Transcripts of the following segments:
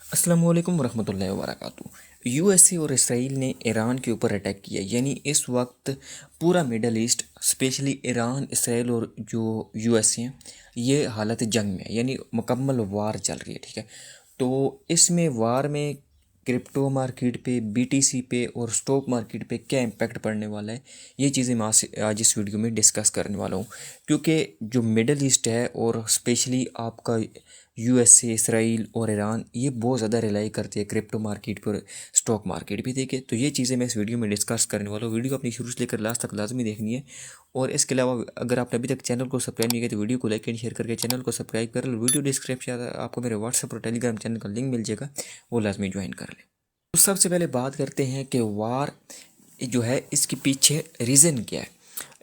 अस्सलाम वालेकुम वरहमतुल्लाहि वबरकातुहू। यूएसए और इसराइल ने ईरान के ऊपर अटैक किया, यानी इस वक्त पूरा middle east specially Iran, Israel और जो यूएसए हैं ये हालत जंग में है, यानी मुकम्मल वार चल रही है। ठीक है, तो इसमें वार में क्रिप्टो मार्केट पे, बीटीसी पे और स्टॉक मार्केट पे क्या इम्पैक्ट पड़ने वाला है, ये चीज़ें मैं आज इस वीडियो में डिस्कस करने वाला हूँ। क्योंकि जो मिडल ईस्ट है और स्पेशली आपका यूएसए, इसराइल और ईरान, ये बहुत ज़्यादा रिलाई करती है क्रिप्टो मार्केट पर, स्टॉक मार्केट भी देखे। तो ये चीज़ें मैं इस वीडियो में डिस्कस करने वाला हूँ। वीडियो को अपनी शुरू से लेकर लास्ट तक लाजमी देखनी है। और इसके अलावा अगर आपने अभी तक चैनल को सब्सक्राइब नहीं किया तो वीडियो को लाइक एंड शेयर करके चैनल को सब्सक्राइब कर लो। वीडियो डिस्क्रिप्शन आपको मेरे व्हाट्सएप और टेलीग्राम चैनल का लिंक मिल जाएगा, वो लाजमी ज्वाइन कर लें। तो सबसे पहले बात करते हैं कि वार जो है इसके पीछे रीज़न क्या है,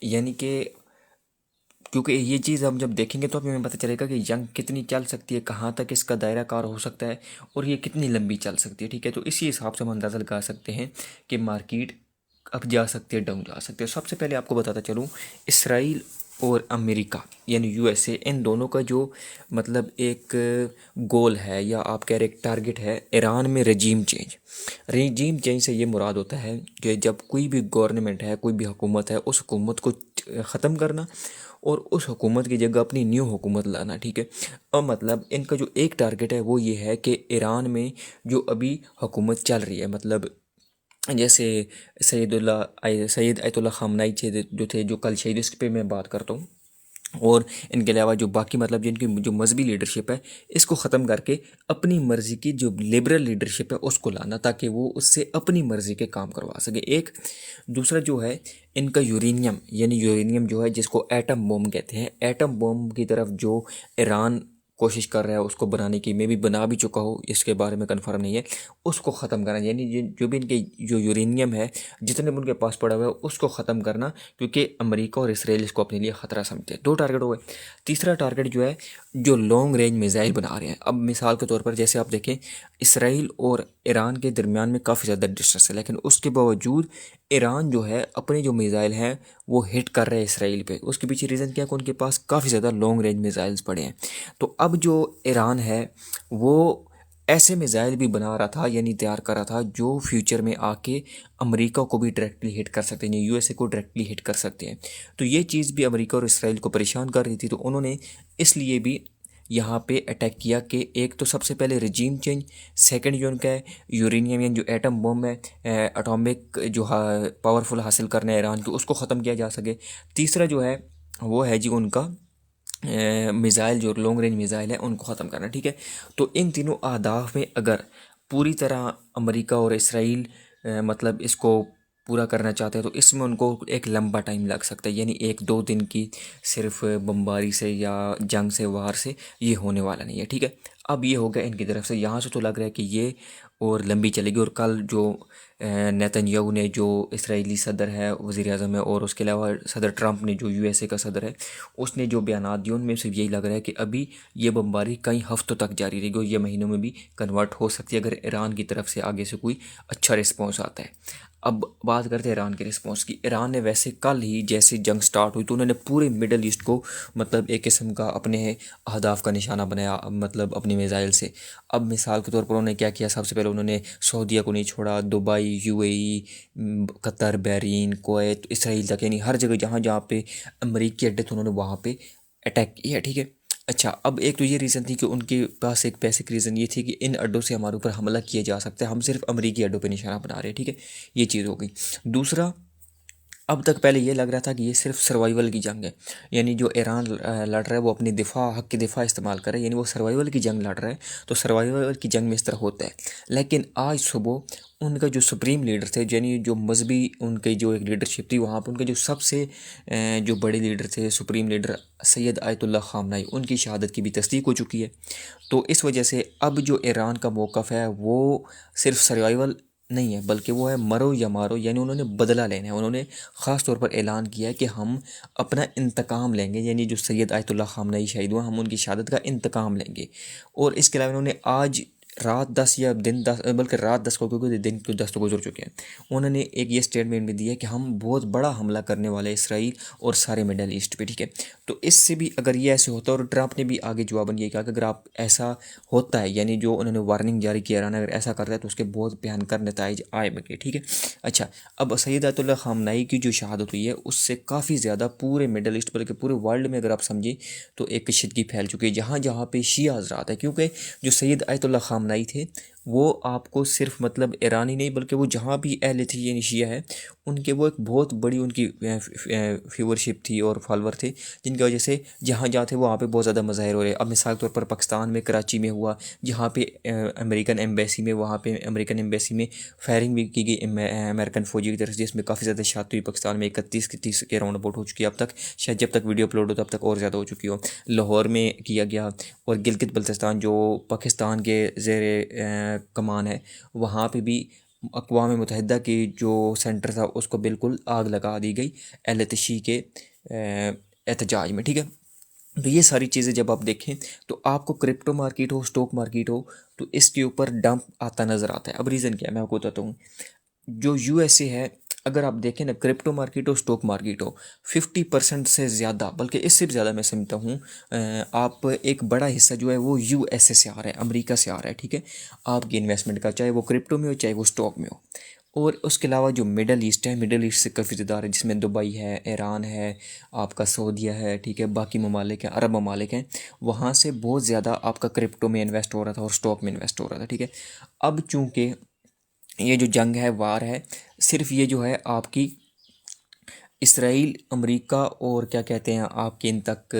यानी कि क्योंकि ये चीज़ हम जब देखेंगे तो हमें पता चलेगा कि जंग कितनी चल सकती है, कहाँ तक इसका दायरा कार हो सकता है और ये कितनी लंबी चल सकती है। ठीक है, तो इसी हिसाब से हम अंदाज़ा लगा सकते हैं कि मार्केट अप जा सकती है, डाउन जा सकती है। सबसे पहले आपको बताता चलूँ, इसराइल और अमेरिका यानी यूएसए, इन दोनों का जो मतलब एक गोल है या आप कह रहे एक टारगेट है ईरान में रजीम चेंज। रजीम चेंज से ये मुराद होता है कि जब कोई भी गवर्नमेंट है, कोई भी हुकूमत है, उस हुकूमत को ख़त्म करना और उस हुकूमत की जगह अपनी न्यू हुकूमत लाना। ठीक है, अब मतलब इनका जो एक टारगेट है वो ये है कि ईरान में जो अभी हुकूमत चल रही है, मतलब जैसे सैयद अयतुल्ला खामनाई जो थे, जो कल शहीद, इस पे मैं बात करता हूँ। और इनके अलावा जो बाकी मतलब जिनकी जो मजहबी लीडरशिप है, इसको ख़त्म करके अपनी मर्ज़ी की जो लिबरल लीडरशिप है उसको लाना, ताकि वो उससे अपनी मर्ज़ी के काम करवा सके। एक दूसरा जो है इनका यूरेनियम, यानी यूरेनियम जो है जिसको एटम बम कहते हैं, एटम बम की तरफ जो ईरान कोशिश कर रहा है उसको बनाने की, मैं भी बना भी चुका हूँ, इसके बारे में कंफर्म नहीं है, उसको ख़त्म करना। यानी जो भी इनके जो यूरेनियम है जितने भी उनके पास पड़ा हुआ है उसको ख़त्म करना, क्योंकि अमेरिका और इसराइल इसको अपने लिए ख़तरा समझते हैं। दो टारगेट हो गए। तीसरा टारगेट जो है, जो लॉन्ग रेंज मिज़ाइल बना रहे हैं। अब मिसाल के तौर पर जैसे आप देखें, इसराइल और ईरान के दरमियान में काफ़ी ज़्यादा डिस्टेंस है, लेकिन उसके बावजूद ईरान जो है अपने जो मिज़ाइल हैं वो हिट कर रहे हैं इसराइल पे। उसके पीछे रीज़न क्या है कि उनके पास काफ़ी ज़्यादा लॉन्ग रेंज मिज़ाइल्स पड़े हैं। तो अब जो ईरान है वो ऐसे मिज़ाइल भी बना रहा था, यानी तैयार कर रहा था, जो फ्यूचर में आके अमेरिका को भी डायरेक्टली हिट कर सकते हैं, यूएसए को डायरेक्टली हिट कर सकते हैं। तो ये चीज़ भी अमेरिका और इसराइल को परेशान कर रही थी, तो उन्होंने इसलिए भी यहाँ पे अटैक किया कि एक तो सबसे पहले रजीम चेंज, सेकंड जो उनका है यूरेनियम यानी जो एटम बम है, एटॉमिक जो पावरफुल हासिल करना है ईरान को, उसको ख़त्म किया जा सके। तीसरा जो है वो है जी उनका मिज़ाइल, जो लॉन्ग रेंज मिज़ाइल है उनको ख़त्म करना। ठीक है, तो इन तीनों अहदाफ में अगर पूरी तरह अमेरिका और इसराइल मतलब इसको पूरा करना चाहते हैं तो इसमें उनको एक लंबा टाइम लग सकता है, यानी एक दो दिन की सिर्फ बमबारी से या जंग से, वार से ये होने वाला नहीं है। ठीक है, अब ये हो गया इनकी तरफ से, यहाँ से तो लग रहा है कि ये और लंबी चलेगी। और कल जो नेतन्याहू ने, जो इसराइली सदर है, वज़ीर आज़म है, और उसके अलावा सदर ट्रंप ने जो यूएसए का सदर है, उसने जो बयान दिए उनमें से यही लग रहा है कि अभी ये बमबारी कई हफ्तों तक जारी रहेगी और ये महीनों में भी कन्वर्ट हो सकती है अगर ईरान की तरफ से आगे से कोई अच्छा रिस्पॉन्स आता है। अब बात करते हैं ईरान के रिस्पॉन्स की। ईरान ने वैसे कल ही जैसे जंग स्टार्ट हुई तो उन्होंने पूरे मिडल ईस्ट को मतलब एक किस्म का अपने अहदाफ का निशाना बनाया, मतलब अपनी मिज़ाइल से। अब मिसाल के तौर पर उन्होंने क्या किया, सबसे पहले उन्होंने सऊदीया को नहीं छोड़ा, Dubai, UAE, Qatar, Bahrain, Kuwait, Israel तक, यानी हर जगह जहाँ जहाँ पे अमरीकी अड्डे थे उन्होंने वहाँ पे अटैक किया। ठीक है, अच्छा, अब एक तो ये रीज़न थी कि उनके पास एक बेसिक रीज़न ये थी कि इन अड्डों से हमारे ऊपर हमला किया जा सकता है, हम सिर्फ अमरीकी अड्डों पे निशाना बना रहे हैं। ठीक है, ये चीज़ हो गई। दूसरा, अब तक पहले ये लग रहा था कि ये सिर्फ सर्वाइवल की जंग है, यानी जो ईरान लड़ रहा है वो अपनी दिफा, हक की दिफा इस्तेमाल कर रहा है, यानी वो सर्वाइवल की जंग लड़ रहा है। तो सर्वाइवल की जंग में इस तरह होता है। लेकिन आज सुबह उनका जो सुप्रीम लीडर थे, यानी जो मजहबी उनकी जो एक लीडरशिप थी, वहाँ पर उनके जो सबसे जो बड़े लीडर थे, सुप्रीम लीडर सैयद आयतुल्ला खामनाई, उनकी शहादत की भी तस्दीक हो चुकी है। तो इस वजह से अब जो ईरान का मौक़िफ़ है वो सिर्फ सर्वाइवल नहीं है, बल्कि वो है मरो या मारो, यानी उन्होंने बदला लेना है। उन्होंने ख़ास तौर पर ऐलान किया है कि हम अपना इंतकाम लेंगे, यानी जो सैयद आयतुल्ला खामनाई शहीद हुआ, हम उनकी शहादत का इंतकाम लेंगे। और इसके अलावा उन्होंने आज रात 10 या दिन 10, बल्कि रात 10 को, क्योंकि दिन को 10 तो गुजर चुके हैं, उन्होंने एक ये स्टेटमेंट भी दिया है कि हम बहुत बड़ा हमला करने वाले हैं इसराइल और सारे मिडल ईस्ट पे, ठीक है। तो इससे भी अगर ये ऐसे होता है, और ट्रंप ने भी आगे जवाबन ये कहा कि अगर आप ऐसा होता है, यानी जो उन्होंने वार्निंग जारी किया ईरान अगर ऐसा करता है तो उसके बहुत भयंकर नताइज आएंगे, ठीक है। अच्छा, अब सैयद आयतुल्लाह खामनाई की जो शहादत हुई है उससे काफ़ी ज़्यादा पूरे मिडल ईस्ट बल्कि पूरे वर्ल्ड में अगर आप समझे तो एक कशीदगी फैल चुकी है जहाँ जहाँ पे शिया हज़रात है, क्योंकि जो सैयद आयतुल्लाह खामनाई थे वो आपको सिर्फ मतलब ईरानी नहीं बल्कि वो जहाँ भी अहल थी यानी शिया है उनके, वो एक बहुत बड़ी उनकी व्यूवरशिप थी और फॉलोअर थे, जिनकी वजह से जहाँ जहाँ थे वहाँ पे बहुत ज़्यादा मज़ाहिर हो रहे। अब मिसाल के तौर पर पाकिस्तान में कराची में हुआ, जहाँ पे अमेरिकन एम्बेसी में, वहाँ पे अमेरिकन एम्बेसी में फायरिंग भी की गई अमेरिकन फौजी की तरफ से, जिसमें काफ़ी ज़्यादा शहादत हुई। पाकिस्तान में 31 के राउंड अबाउट हो चुकी है अब तक, शायद जब तक वीडियो अपलोड हो तब तक और ज़्यादा हो चुकी हो। लाहौर में किया गया, और गिलगित बल्तिस्तान जो पाकिस्तान के ज़ेर कमान है वहाँ पे भी अक़वाम मुत्तहिदा की जो सेंटर था उसको बिल्कुल आग लगा दी गई एहलतशी के एहतजाज में, ठीक है। तो ये सारी चीज़ें जब आप देखें तो आपको क्रिप्टो मार्केट हो, स्टॉक मार्केट हो, तो इसके ऊपर डंप आता नज़र आता है। अब रीज़न क्या है मैं आपको बताता हूँ। जो यूएसए है, अगर आप देखें ना, क्रिप्टो मार्केट हो, स्टॉक मार्केट हो, 50% से ज़्यादा बल्कि इससे भी ज़्यादा मैं समझता हूँ, आप एक बड़ा हिस्सा जो है वो यूएसए से आ रहा है, अमेरिका से आ रहा है, ठीक है, आपकी इन्वेस्टमेंट का, चाहे वो क्रिप्टो में हो चाहे वो स्टॉक में हो। और उसके अलावा जो मिडल ईस्ट है, मिडल ईस्ट से काफ़ी ज़्यादा है, जिसमें दुबई है, ईरान है, आपका सऊदीया है, ठीक है, बाकी ममालिक हैं, अरब ममालिक हैं, वहाँ से बहुत ज़्यादा आपका क्रिप्टो में इन्वेस्ट हो रहा था और स्टॉक में इन्वेस्ट हो रहा था, ठीक है। अब चूँकि ये जो जंग है, वार है, सिर्फ ये जो है आपकी इसराइल, अमेरिका और क्या कहते हैं आपके इन तक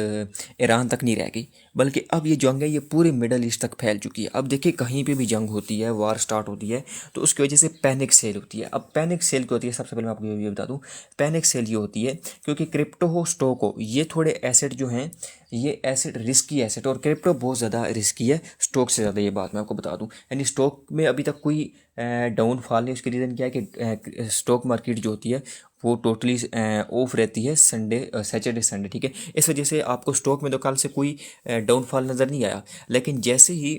ईरान तक नहीं रह गई, बल्कि अब ये जंग है ये पूरे मिडल ईस्ट तक फैल चुकी है। अब देखिए कहीं पे भी जंग होती है, वार स्टार्ट होती है, तो उसकी वजह से पैनिक सेल होती है। अब पैनिक सेल क्या होती है, सबसे पहले मैं आपको ये बता दूं, पैनिक सेल ये होती है क्योंकि क्रिप्टो हो, स्टॉक हो, ये थोड़े एसेट जो हैं, ये एसेट रिस्की एसेट, और क्रिप्टो बहुत ज़्यादा रिस्की है स्टॉक से ज़्यादा, ये बात मैं आपको बता दूं। यानी स्टॉक में अभी तक कोई डाउनफॉल नहीं। उसकी रीज़न क्या है कि स्टॉक मार्केट जो होती है वो टोटली ऑफ रहती है संडे, सैटरडे संडे, ठीक है। इस वजह से आपको स्टॉक में तो कल से कोई डाउनफॉल नज़र नहीं आया, लेकिन जैसे ही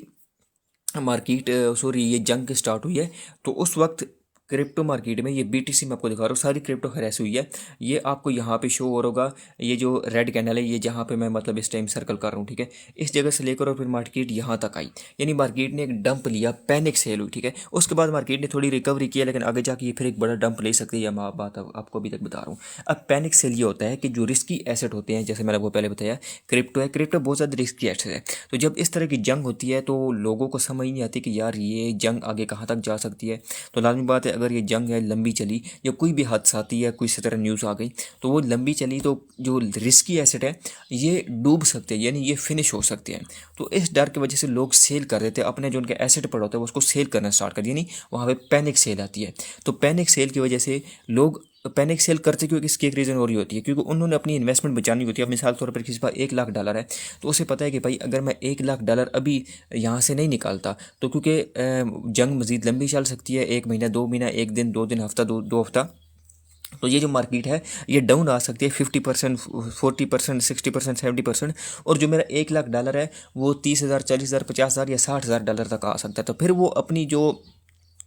मार्केट सॉरी ये जंग स्टार्ट हुई है तो उस वक्त क्रिप्टो मार्केट में, ये बीटीसी में आपको दिखा रहा हूँ, सारी क्रिप्टो क्रैश हुई है। ये आपको यहाँ पे शो हो रहा होगा, ये जो रेड कैंडल है, ये जहाँ पे मैं मतलब इस टाइम सर्कल कर रहा हूँ, ठीक है, इस जगह से लेकर और फिर मार्केट यहाँ तक आई, यानी मार्केट ने एक डंप लिया, पैनिक सेल हुई, ठीक है। उसके बाद मार्केट ने थोड़ी रिकवरी किया, लेकिन आगे जाके ये फिर एक बड़ा डंप ले सकती है, मैं बात आपको अभी तक बता रहा हूँ। अब पैनिक सेल ये होता है कि जो रिस्की एसेट होते हैं, जैसे मैंने आपको पहले बताया क्रिप्टो है, क्रिप्टो बहुत ज़्यादा रिस्की एसेट है। तो जब इस तरह की जंग होती है तो लोगों को समझ नहीं आती कि यार ये जंग आगे कहाँ तक जा सकती है। तो लाजमी बात है, अगर ये जंग है लंबी चली या कोई भी हादसा आती है, कोई इसी तरह न्यूज़ आ गई तो वो लंबी चली, तो जो रिस्की एसेट है ये डूब सकते हैं, यानी ये फिनिश हो सकते हैं। तो इस डर की वजह से लोग सेल कर देते हैं, अपने जो उनके एसेट पड़ा होता है वो उसको सेल करना स्टार्ट कर दिया, यानी वहाँ पे पैनिक सेल आती है। तो पैनिक सेल की वजह से लोग पैनिक सेल करते, क्योंकि इसकी एक रीज़न और ही होती है, क्योंकि उन्होंने अपनी इन्वेस्टमेंट बचानी होती है। अब मिसाल के तौर पर किसी पास $1 लाख है तो उसे पता है कि भाई अगर मैं $1 लाख अभी यहाँ से नहीं निकालता तो क्योंकि जंग मज़ीद लंबी चल सकती है, 1 महीना, 2 महीना, 1 दिन, 2 दिन, हफ्ता, दो हफ्ता, तो ये जो मार्केट है ये डाउन आ सकती है 50%, 40%, 60%, 70%। और जो मेरा $1 लाख है वो 30,000, 40,000, 50,000 या $60,000 तक आ सकता है। तो फिर वो अपनी जो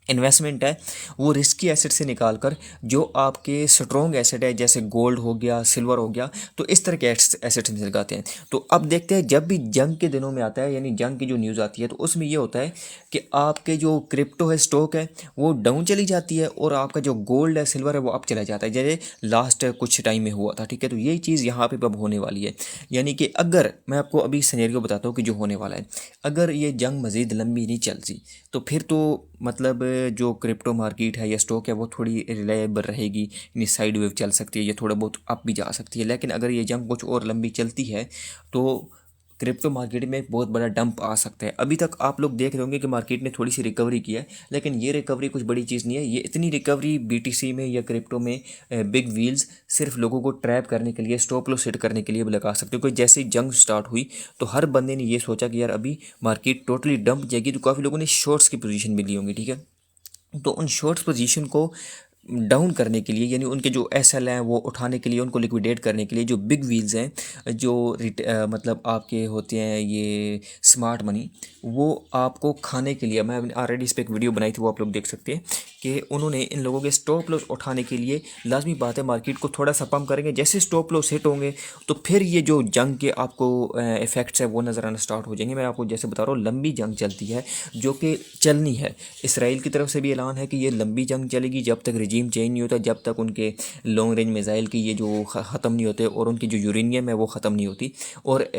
इन्वेस्टमेंट है वो रिस्की एसेट से निकाल कर जो आपके स्ट्रॉन्ग एसेट है, जैसे गोल्ड हो गया, सिल्वर हो गया, तो इस तरह के एसेट्स में लगाते हैं। तो अब देखते हैं जब भी जंग के दिनों में आता है, यानी जंग की जो न्यूज़ आती है, तो उसमें ये होता है कि आपके जो क्रिप्टो है, स्टॉक है, वो डाउन चली जाती है, और आपका जो गोल्ड है, सिल्वर है, वो अप चला जाता है, जैसे लास्ट कुछ टाइम में हुआ था, ठीक है। तो यही चीज़ यहाँ पे अब होने वाली है। यानी कि अगर मैं आपको अभी सिनेरियो बताता हूँ कि जो होने वाला है, अगर ये जंग मज़ीद लंबी नहीं चलती तो फिर तो मतलब जो क्रिप्टो मार्केट है या स्टॉक है वो थोड़ी रिलायबल रहेगी, यानी साइड वेव चल सकती है, ये थोड़ा बहुत अप भी जा सकती है। लेकिन अगर ये जंग कुछ और लंबी चलती है तो क्रिप्टो मार्केट में एक बहुत बड़ा डंप आ सकता है। अभी तक आप लोग देख रहे होंगे कि मार्केट ने थोड़ी सी रिकवरी की है, लेकिन ये रिकवरी कुछ बड़ी चीज़ नहीं है। ये इतनी रिकवरी बीटीसी में या क्रिप्टो में बिग व्हील्स सिर्फ लोगों को ट्रैप करने के लिए, स्टॉप लॉस सेट करने के लिए भी लगा सकते हो। क्योंकि जैसे ही जंग स्टार्ट हुई तो हर बंदे ने ये सोचा कि यार अभी मार्केट टोटली डंप जाएगी, तो काफ़ी लोगों ने शॉर्ट्स की पोजीशन भी ली होंगी, ठीक है। तो उन शॉर्ट्स पोजीशन को डाउन करने के लिए, यानी उनके जो एसएल हैं वो उठाने के लिए, उनको लिक्विडेट करने के लिए जो बिग व्हील्स हैं, जो मतलब आपके होते हैं ये स्मार्ट मनी, वो आपको खाने के लिए, मैं ऑलरेडी इस पर एक वीडियो बनाई थी, वो आप लोग देख सकते हैं कि उन्होंने इन लोगों के स्टॉप लॉस उठाने के लिए लाजमी बात है मार्केट को थोड़ा सा पम्प करेंगे। जैसे स्टॉप लॉस हिट होंगे तो फिर ये जो जंग के आपको इफ़ेक्ट्स है वो नज़र आना स्टार्ट हो जाएंगे। मैं आपको जैसे बता रहा हूँ, लंबी जंग चलती है जो कि चलनी है। इसराइल की तरफ से भी ऐलान है कि ये लंबी जंग चलेगी जब तक रिजीम चेंज नहीं होता, जब तक उनके लॉन्ग रेंज मिसाइल की ये जो ख़त्म नहीं होते और उनकी जो यूरेनियम है वो ख़त्म नहीं होती। और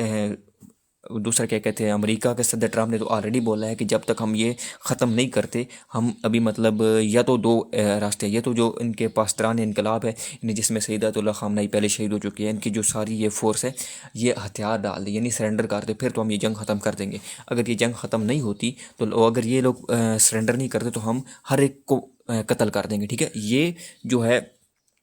दूसरा क्या कहते हैं, अमेरिका के सदर ट्रम्प ने तो ऑलरेडी बोला है कि जब तक हम ये ख़त्म नहीं करते, हम अभी मतलब या तो दो रास्ते हैं, ये तो जो इनके पासदारान इनकलाब है, इन्हें जिसमें सईदतुल्लाह खामनेई पहले शहीद हो चुके हैं, इनकी जो सारी ये फोर्स है ये हथियार डाल दे, यानी सरेंडर कर दे, फिर तो हम ये जंग ख़त्म कर देंगे। अगर ये जंग ख़त्म नहीं होती तो अगर ये लोग सरेंडर नहीं करते तो हम हर एक को कत्ल कर देंगे। ठीक है, ये जो है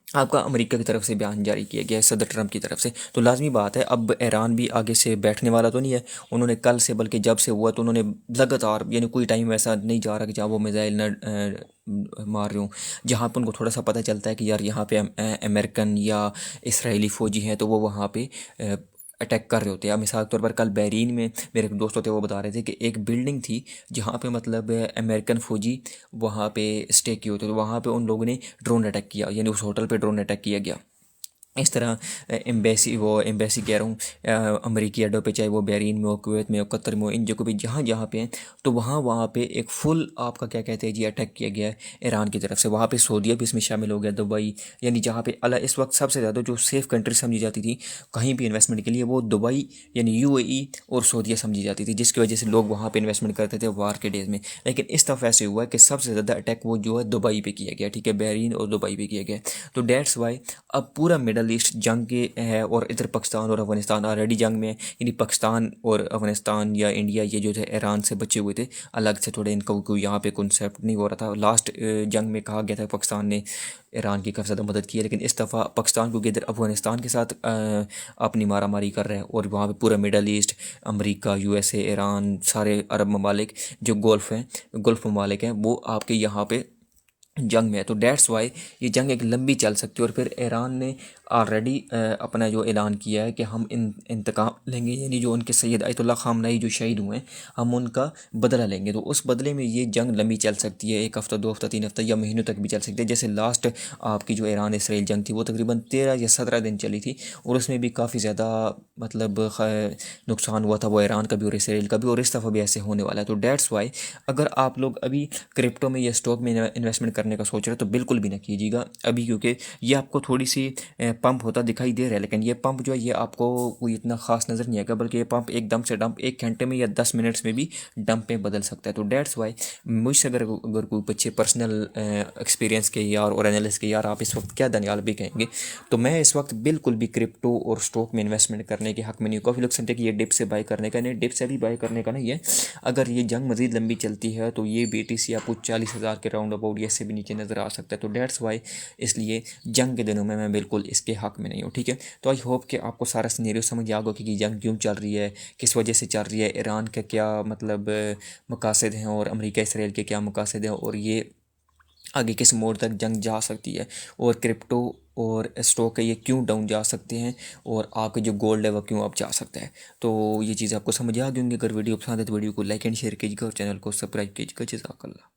आपका अमेरिका की तरफ से बयान जारी किया गया है सदर ट्रंप की तरफ से। तो लाजमी बात है अब ईरान भी आगे से बैठने वाला तो नहीं है। उन्होंने कल से, बल्कि जब से हुआ तो उन्होंने लगातार, यानी कोई टाइम ऐसा नहीं जा रहा कि जहाँ वो मिज़ाइल न मार रहे हूँ, जहाँ पर उनको थोड़ा सा पता चलता है कि यार यहाँ पे अमेरिकन या इसराइली फ़ौजी हैं तो वो वहाँ पे अटैक कर रहे होते हैं। अब मिसाल के तौर पर कल बहरीन में मेरे एक दोस्त होते वो बता रहे थे कि एक बिल्डिंग थी जहाँ पे मतलब अमेरिकन फ़ौजी वहाँ पे स्टे किए होते, तो वहाँ पे उन लोगों ने ड्रोन अटैक किया, यानी उस होटल पे ड्रोन अटैक किया गया। इस तरह एम्बेसी कह रहा हूँ, अमरीकी अड्डों पे, चाहे वो बहरीन में हो, कुवैत में हो, कतर में हो, इन जगहों पे जहाँ जहाँ पे हैं, तो वहाँ पे एक फुल आपका क्या कहते हैं जी अटैक किया गया है ईरान की तरफ से। वहाँ पे सऊदीया भी इसमें शामिल हो गया, दुबई, यानी जहाँ पे अला इस वक्त सबसे ज़्यादा जो सेफ़ कंट्री समझी जाती थी कहीं भी इन्वेस्टमेंट के लिए, वो दुबई यानी यूएई और सऊदीया समझी जाती थी, जिसकी वजह से लोग वहाँ पर इन्वेस्टमेंट करते थे वार के डेज़ में। लेकिन इस दफ़ा ऐसे हुआ है कि सबसे ज़्यादा अटैक वो जो है दुबई पर किया गया, ठीक है, बहरीन और दुबई पर किया गया। तो डेट्स वाई अब पूरा मिडल ईस्ट जंग के है, और इधर पाकिस्तान और अफगानिस्तान ऑलरेडी जंग में है। यानी पाकिस्तान और अफगानिस्तान या इंडिया ये जो थे ईरान से बचे हुए थे अलग से थोड़े, इनका कोई यहाँ पे कॉन्सेप्ट नहीं हो रहा था। लास्ट जंग में कहा गया था पाकिस्तान ने ईरान की काफ़ी ज़्यादा मदद की है, लेकिन इस दफ़ा पाकिस्तान क्योंकि इधर अफगानिस्तान के साथ अपनी मारा मारी कर रहा है, और वहाँ पे पूरा middle east, America, USA, Iran, सारे अरब ममालिक जो गल्फ़ ममालिक हैं वो आपके यहाँ पे जंग में है। तो डेट्स वाई ये जंग एक लंबी चल सकती है। और फिर ईरान ने ऑलरेडी अपना जो ऐलान किया है कि हम इंतकाम लेंगे, यानी जो उनके सैयद आयतुल्लाह खामनेई जो शहीद हुए हैं हम उनका बदला लेंगे। तो उस बदले में ये जंग लंबी चल सकती है, 1 हफ़्ता, 2 हफ़्ता, 3 हफ़्ता या महीनों तक भी चल सकती है। जैसे लास्ट आपकी जो ईरान इसराइल जंग थी वो तकरीबन 13 या 17 दिन चली थी, और उसमें भी काफ़ी ज़्यादा मतलब नुकसान हुआ था वो ईरान का भी और इसराइल का भी, और इस दफ़ा भी ऐसे होने वाला है। तो डेट्स वाई अगर आप लोग अभी क्रिप्टो में या स्टॉक में इन्वेस्टमेंट करने का सोच रहे हो तो बिल्कुल भी ना कीजिएगा अभी, क्योंकि ये आपको थोड़ी सी पंप होता दिखाई दे रहा है, लेकिन ये पंप जो है ये आपको कोई इतना खास नज़र नहीं आएगा, बल्कि ये पंप एकदम से डंप 1 घंटे में या 10 मिनट्स में भी डंप में बदल सकता है। तो डेट्स वाई मुझसे अगर कोई बच्चे पर्सनल एक्सपीरियंस के यार और एनालिस्ट के यार आप इस वक्त क्या दनियाल भी कहेंगे, तो मैं इस वक्त बिल्कुल भी क्रिप्टो और स्टॉक में इन्वेस्टमेंट करने के हक में नहीं हूँ। काफ़ी लोग समझते कि ये डिप से बाय करने का, नहीं, डिप से भी बाय करने का नहीं है। अगर ये जंग मज़ीद लंबी चलती है तो ये BTC आपको 40,000 के राउंड अबाउट या इससे भी नीचे नज़र आ सकता है। तो डेट्स वाई इसलिए जंग के दिनों में मैं बिल्कुल इसके हक में नहीं हूँ। ठीक है, तो आई होप कि आपको सारा सिनेरियो समझ आ गया कि जंग क्यों चल रही है, किस वजह से चल रही है, ईरान का क्या मतलब मकासद हैं और अमेरिका इसराइल के क्या मकासद हैं, और ये आगे किस मोड़ तक जंग जा सकती है, और क्रिप्टो और स्टॉक है ये क्यों डाउन जा सकते हैं, और आपके जो गोल्ड है वह क्यों अप जा सकता है। तो ये चीज़ आपको समझ आ गई होंगी। अगर वीडियो पसंद है तो वीडियो को लाइक एंड शेयर कीजिएगा और चैनल को सब्सक्राइब कीजिएगा। जज़ाकल्लाह।